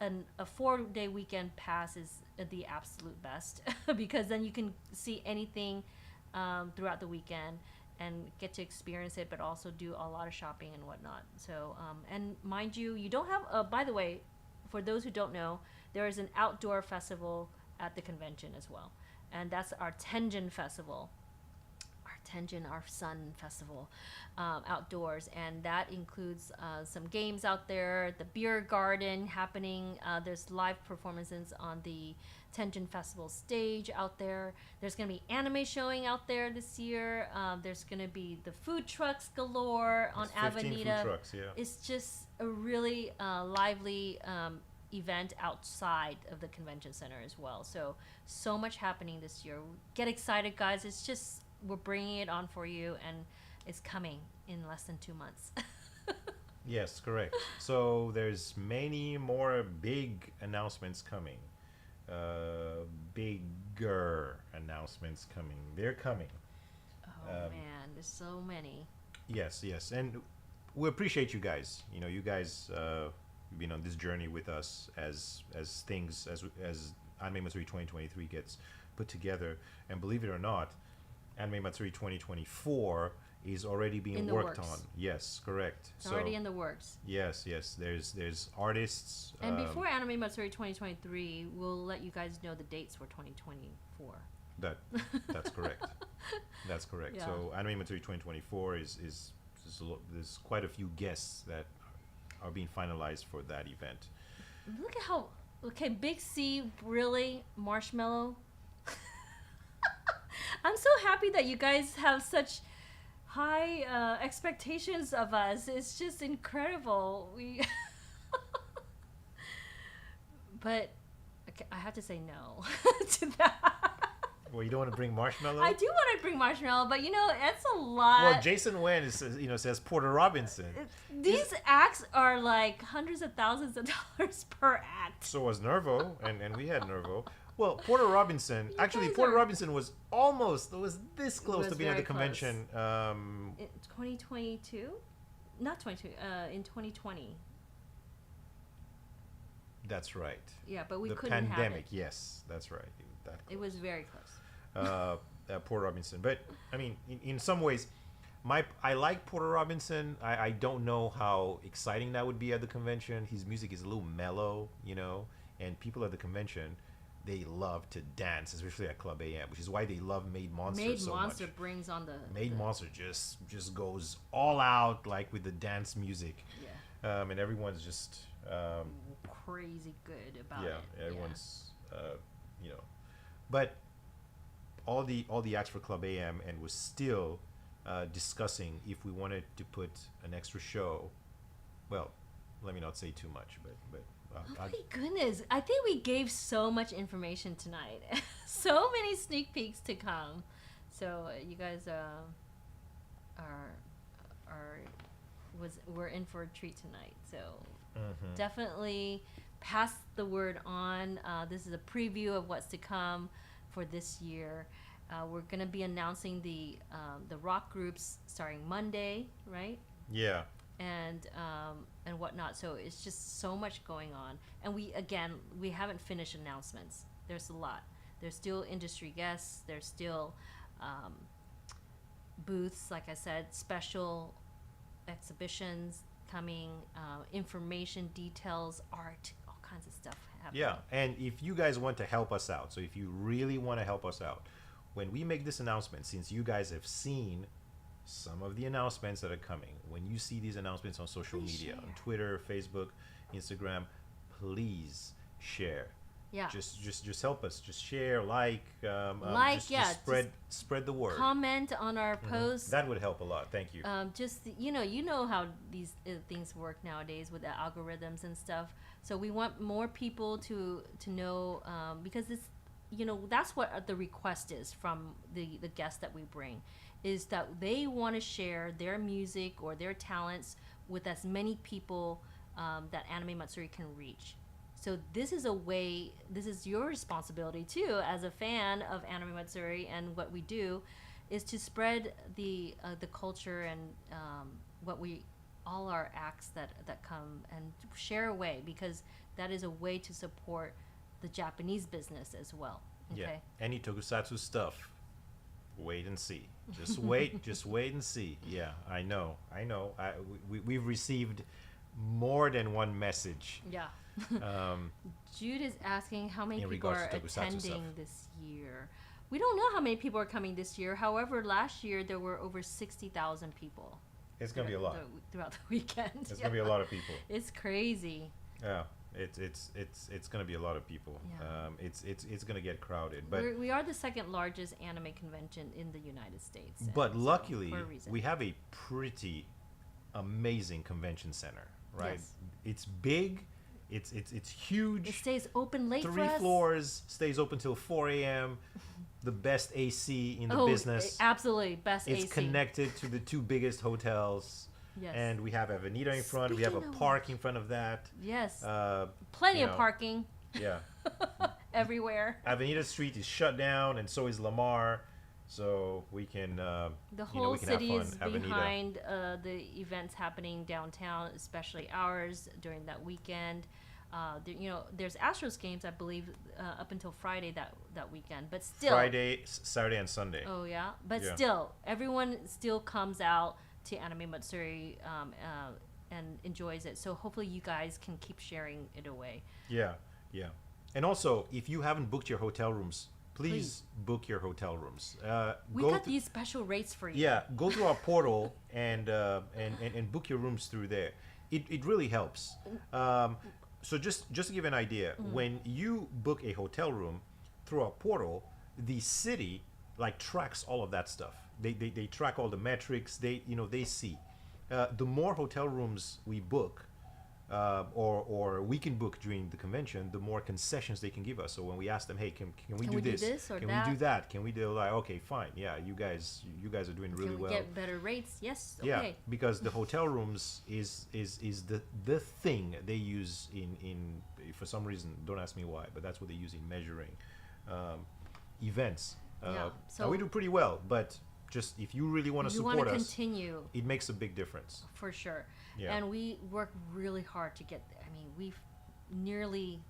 A 4-day weekend pass is the absolute best because then you can see anything throughout the weekend and get to experience it, but also do a lot of shopping and whatnot. So, and mind you, you don't have. By the way, for those who don't know, there is an outdoor festival at the convention as well, and that's our Tenjin Festival. Our Sun Festival, outdoors, and that includes some games out there, the beer garden happening. There's live performances on the Tenjin Festival stage out there. There's going to be anime showing out there this year. There's going to be the food trucks galore on 15 Avenida. food trucks, yeah. It's just a really lively event outside of the convention center as well. So much happening this year. Get excited, guys. It's just, we're bringing it on for you, and it's coming in less than 2 months. Yes, correct. So there's many more big announcements coming. Bigger announcements coming. They're coming. Oh man, there's so many. Yes, and we appreciate you guys. You know, you guys been on this journey with us as things as Anime Matsuri 2023 gets put together. And believe it or not, Anime Matsuri 2024 is already being worked on. Yes, correct. It's already in the works. Yes. There's artists. And before Anime Matsuri 2023, we'll let you guys know the dates for 2024. That's correct. That's correct. Yeah. So Anime Matsuri 2024 is there's quite a few guests that are being finalized for that event. Look at how Big C, really, Marshmallow. I'm so happy that you guys have such high expectations of us. It's just incredible. But okay, I have to say no to that. Well, you don't want to bring Marshmallow? I do want to bring Marshmallow, but it's a lot. Well, Jason Wen says Porter Robinson. These acts are like hundreds of thousands of dollars per act. So was Nervo, and we had Nervo. Well, Porter Robinson. Porter Robinson was this close to being at the convention. In 2022, not 22. In 2020. That's right. Yeah, but we the couldn't pandemic. have it. Yes, that's right. It was very close. Porter Robinson, but I mean, in some ways, I like Porter Robinson. I don't know how exciting that would be at the convention. His music is a little mellow, and people at the convention, they love to dance, especially at Club AM, which is why they love Made Monster so much. Made Monster brings on the... Made Monster just goes all out, like, with the dance music. Yeah. And everyone's just... crazy good about it. Yeah, everyone's, But all the acts for Club AM and was still discussing if we wanted to put an extra show. Well, let me not say too much, but oh my goodness. I think we gave so much information tonight. So many sneak peeks to come. So you guys we're in for a treat tonight. So definitely pass the word on. This is a preview of what's to come for this year. We're going to be announcing the rock groups starting Monday, right? Yeah. And whatnot. So it's just so much going on. And we haven't finished announcements. There's a lot. There's still industry guests. There's still booths, like I said, special exhibitions coming, information, details, art, all kinds of stuff happening. Yeah, and if you guys want to help us out, so if you really want to help us out, when we make this announcement, since you guys have seen some of the announcements that are coming, when you see these announcements on social media, on Twitter, Facebook, Instagram, please share. Yeah. Just help us. Just share, just spread the word. Comment on our posts. That would help a lot. Thank you. You know how these things work nowadays with the algorithms and stuff. So we want more people to know, because it's, that's what the request is from the guests that we bring, is that they want to share their music or their talents with as many people that Anime Matsuri can reach. So this is your responsibility too, as a fan of Anime Matsuri and what we do, is to spread the culture and what we all our acts that come and share away, because that is a way to support the Japanese business as well. Okay. Yeah. Any tokusatsu stuff, wait and see. Just wait, just wait and see. Yeah, I know. We've received more than one message. Yeah. Um, Jude is asking how many In people regards are to tokusatsu attending stuff. this year. We don't know how many people are coming this year. However, last year there were over 60,000 people. it's gonna be a lot. Throughout the weekend. It's gonna be a lot of people. It's crazy. Yeah, it's gonna be a lot of people. Yeah. It's gonna get crowded, but We are the second largest anime convention in the United States. and but so, luckily for a reason. we have a pretty amazing convention center, right? Yes. It's big, it's huge. It stays open late for 3 us. floors, stays open till 4 a.m. The best AC in the Oh, business. absolutely best It's AC. connected to the 2 biggest hotels. Yes. And we have Avenida in front. We have a Speaking of park in front of that. Yes. Uh, Plenty you of know, parking yeah. everywhere. Avenida Street is shut down, and so is Lamar. So we can, The you know, whole we can have city fun. is Avenida. behind the events happening downtown, especially ours during that weekend. There's Astros games, I believe, up until Friday that weekend. But still, Friday, Saturday, and Sunday. oh yeah, but Yeah. still, everyone still comes out to Anime Matsuri and enjoys it. So hopefully you guys can keep sharing it away. Yeah, yeah. And also, if you haven't booked your hotel rooms, please book your hotel rooms. We go got th- these special rates for you. Yeah, go through our portal and book your rooms through there. It really helps. So just to give an idea, when you book a hotel room through our portal, the city like tracks all of that stuff. They track all the metrics. They see. The more hotel rooms we book, or we can book during the convention, the more concessions they can give us. So when we ask them, hey, can we do this? or Can that? we do that? Can we do like, okay, fine, yeah, you guys are doing really Can we well. get better rates? Yes. Yeah, Okay. because the hotel rooms is the thing they use in for some reason. Don't ask me why, but that's what they use in measuring events. Yeah, And so- we do pretty well, but just if you really want to You want support to us, continue. it makes a big difference. For sure. Yeah. And we work really hard to get there. I mean, we've nearly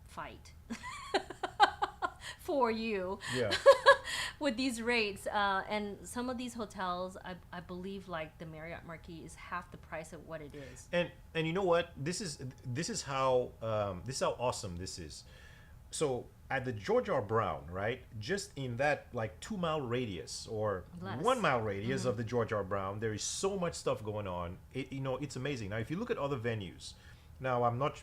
fight for you Yeah. with these rates. And some of these hotels, I believe, like the Marriott Marquis, is half the price of what it is. And you know what? This is how awesome this is. So at the George R. Brown, right? Just in that like 2-mile radius or Less. 1-mile radius of the George R. Brown, there is so much stuff going on. It's amazing. Now, if you look at other venues, now I'm not.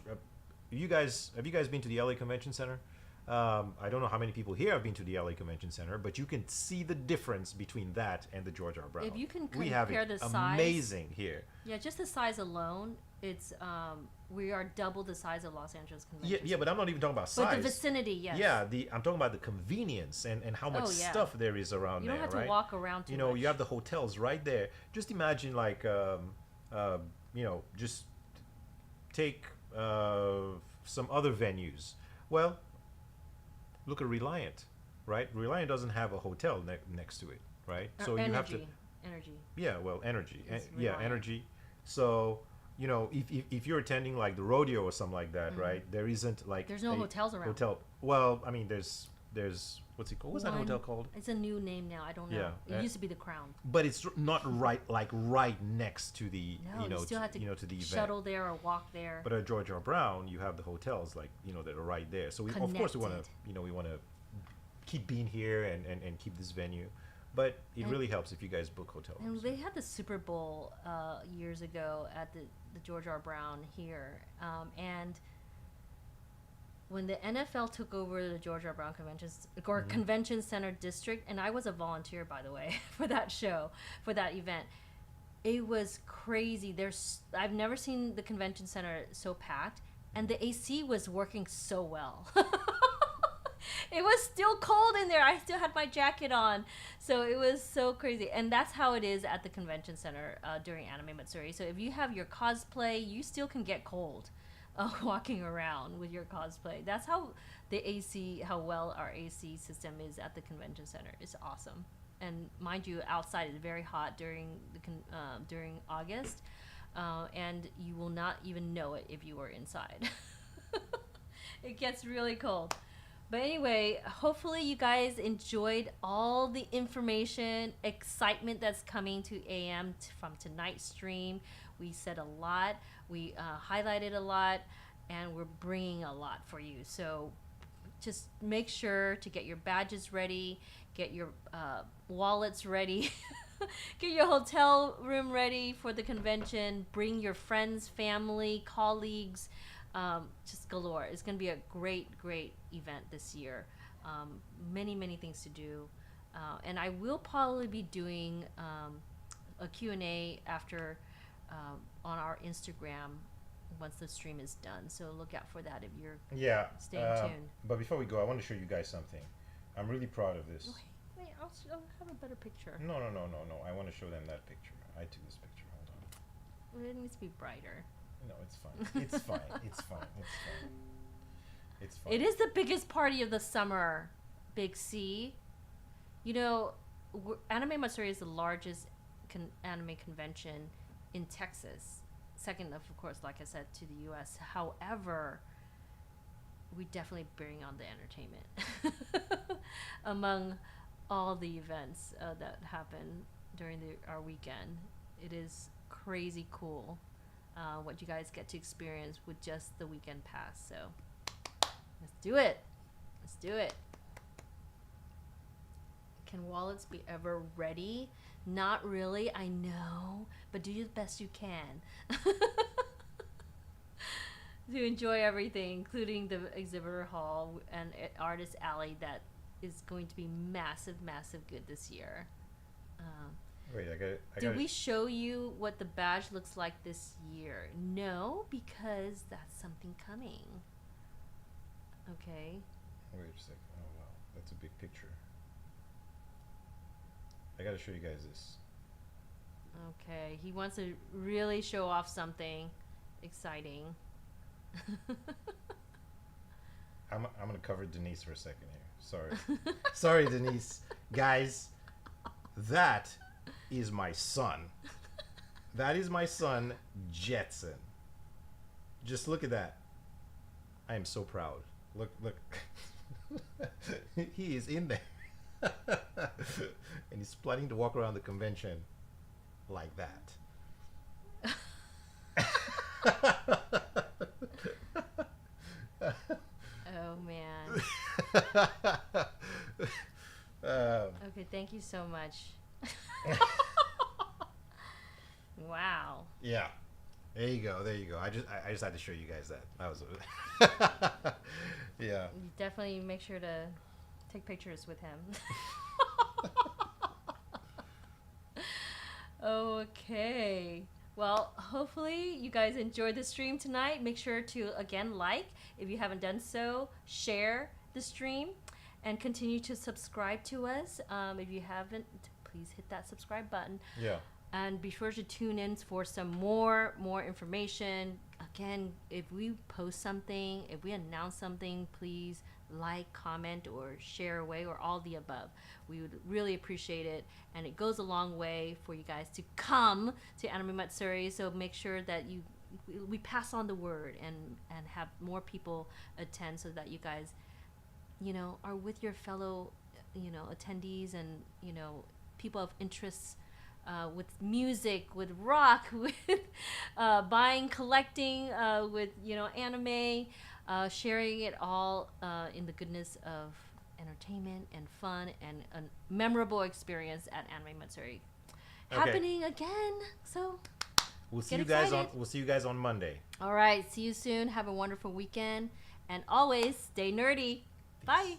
Have you guys been to the LA Convention Center? I don't know how many people here have been to the LA Convention Center, but you can see the difference between that and the George R. Brown. If you can we have compare it the size- amazing here. Yeah, just the size alone, it's we are double the size of Los Angeles Yeah, Convention. yeah, but I'm not even talking about size. But the vicinity, yes. Yeah, I'm talking about the convenience and how much Oh, yeah. stuff there is around You there, don't have right? to walk around too You know, much. you have the hotels right there. Just imagine, like, just take some other venues. Well, look at Reliant, right? Reliant doesn't have a hotel next to it, right? So you have to. Energy. Yeah, well, energy. It's Yeah, Reliant. energy. So, if you're attending like the rodeo or something like that, right? There isn't like There's no a hotels around. Hotel. Well, I mean, there's what's it called? What's that One- hotel called? It's a new name now. I don't know. Yeah, It used to be the Crown. But it's not right next to the No, you still have to to the event. shuttle there or walk there. But at George R. Brown, you have the hotels that are right there. So of course we want to keep being here and keep this venue. But it really helps if you guys book hotel And rooms. they had the Super Bowl years ago at the George R. Brown here. And when the NFL took over the George R. Brown Convention Center District, and I was a volunteer, by the way, for that show, for that event, it was crazy. I've never seen the convention center so packed, and the AC was working so well. It was still cold in there. I still had my jacket on. So it was so crazy. And that's how it is at the convention center during Anime Matsuri. So if you have your cosplay, you still can get cold walking around with your cosplay. That's how how well our AC system is at the convention center. It's awesome. and mind you, outside is very hot during during August, and you will not even know it if you were inside. It gets really cold. But anyway, hopefully you guys enjoyed all the information, excitement that's coming to AM from tonight's stream. We said a lot, we highlighted a lot, and we're bringing a lot for you. So just make sure to get your badges ready, get your wallets ready, get your hotel room ready for the convention, bring your friends, family, colleagues, just galore. It's going to be a great event this year. Many things to do. And I will probably be doing a Q&A after on our Instagram once the stream is done. So look out for that if you're staying tuned. But before we go, I want to show you guys something. I'm really proud of this. Wait, I'll have a better picture. No. I want to show them that picture. I took this picture. Hold on. Well, it needs to be brighter. No, it's fine. It's fine. It's fine. It's fine. It's fine. It is the biggest party of the summer, Big C. You know, Anime Matsuri is the largest anime convention in Texas. Second, of course, like I said, to the U.S. However, we definitely bring on the entertainment among all the events that happen during our weekend. It is crazy cool what you guys get to experience with just the weekend pass. So let's do it. Let's do it. Can wallets be ever ready? Not really, I know, but do the best you can to enjoy everything, including the exhibitor hall and artist alley that is going to be massive good this year. Wait, Did we show you what the badge looks like this year? No, because that's something coming. Okay. Wait a second. Oh wow, that's a big picture. I gotta show you guys this. Okay, he wants to really show off something exciting. I'm gonna cover Denise for a second here. Sorry. Sorry, Denise. Guys, that is my son. That is my son, Jetson. Just look at that. I am so proud. Look. He is in there. And he's planning to walk around the convention like that. Oh man. Okay, thank you so much. Wow. Yeah. There you go. I just had to show you guys that. That was yeah. You definitely make sure to take pictures with him. Okay. Well, hopefully you guys enjoyed the stream tonight. Make sure to, again, like if you haven't done so, share the stream, and continue to subscribe to us. If you haven't, please hit that subscribe button. Yeah. And be sure to tune in for some more information. Again, if we post something, if we announce something, please like, comment, or share away, or all the above. We would really appreciate it, and it goes a long way for you guys to come to Anime Matsuri. So make sure that we pass on the word and have more people attend, so that you guys, are with your fellow, attendees and people of interests. With music, with rock, with buying, collecting, with anime, sharing it all in the goodness of entertainment and fun and a memorable experience at Anime Matsuri. Okay. Happening again. So we'll see you guys on Monday. All right, see you soon. Have a wonderful weekend, and always stay nerdy. Peace. Bye.